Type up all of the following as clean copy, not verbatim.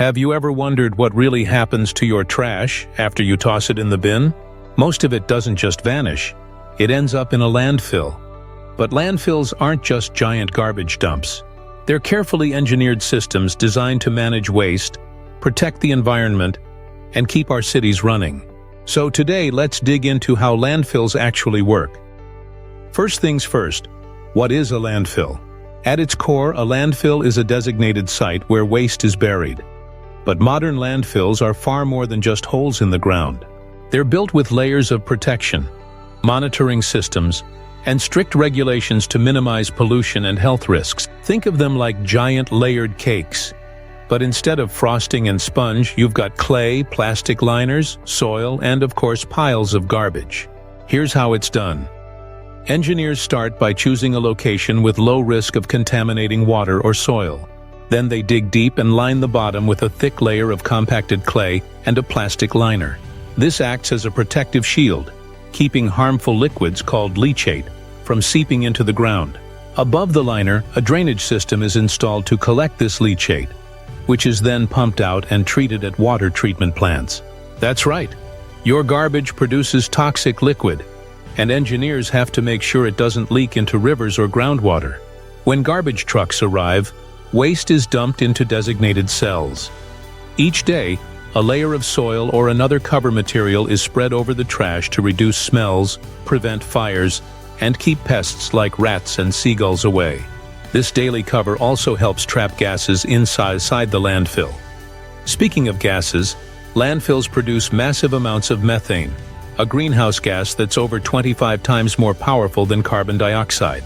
Have you ever wondered what really happens to your trash after you toss it in the bin? Most of it doesn't just vanish. It ends up in a landfill. But landfills aren't just giant garbage dumps. They're carefully engineered systems designed to manage waste, protect the environment, and keep our cities running. So today, let's dig into how landfills actually work. First things first, what is a landfill? At its core, a landfill is a designated site where waste is buried. But modern landfills are far more than just holes in the ground. They're built with layers of protection, monitoring systems, and strict regulations to minimize pollution and health risks. Think of them like giant layered cakes. But instead of frosting and sponge, you've got clay, plastic liners, soil, and of course piles of garbage. Here's how it's done. Engineers start by choosing a location with low risk of contaminating water or soil. Then they dig deep and line the bottom with a thick layer of compacted clay and a plastic liner. This acts as a protective shield, keeping harmful liquids called leachate from seeping into the ground. Above the liner, a drainage system is installed to collect this leachate, which is then pumped out and treated at water treatment plants. That's right, your garbage produces toxic liquid, and engineers have to make sure it doesn't leak into rivers or groundwater. When garbage trucks arrive, waste is dumped into designated cells. Each day, a layer of soil or another cover material is spread over the trash to reduce smells, prevent fires, and keep pests like rats and seagulls away. This daily cover also helps trap gases inside the landfill. Speaking of gases, landfills produce massive amounts of methane, a greenhouse gas that's over 25 times more powerful than carbon dioxide.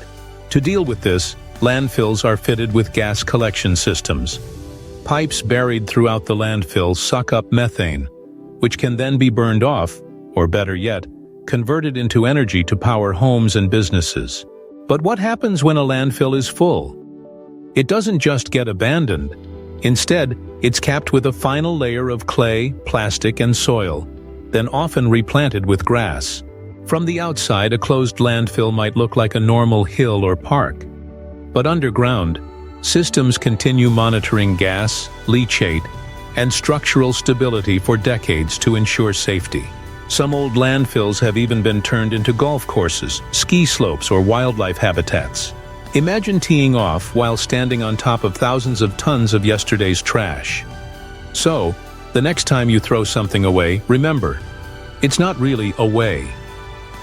To deal with this, landfills are fitted with gas collection systems. Pipes buried throughout the landfill suck up methane, which can then be burned off, or better yet, converted into energy to power homes and businesses. But what happens when a landfill is full? It doesn't just get abandoned. Instead, it's capped with a final layer of clay, plastic, and soil, then often replanted with grass. From the outside, a closed landfill might look like a normal hill or park. But underground, systems continue monitoring gas, leachate, and structural stability for decades to ensure safety. Some old landfills have even been turned into golf courses, ski slopes, or wildlife habitats. Imagine teeing off while standing on top of thousands of tons of yesterday's trash. So, the next time you throw something away, remember, it's not really away.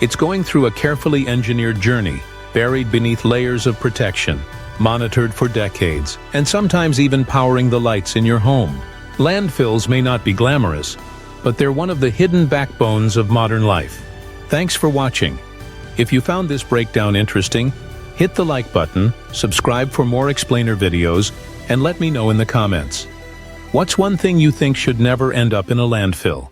It's going through a carefully engineered journey, buried beneath layers of protection, monitored for decades, and sometimes even powering the lights in your home. Landfills may not be glamorous, but they're one of the hidden backbones of modern life. Thanks for watching. If you found this breakdown interesting, hit the like button, subscribe for more explainer videos, and let me know in the comments. What's one thing you think should never end up in a landfill?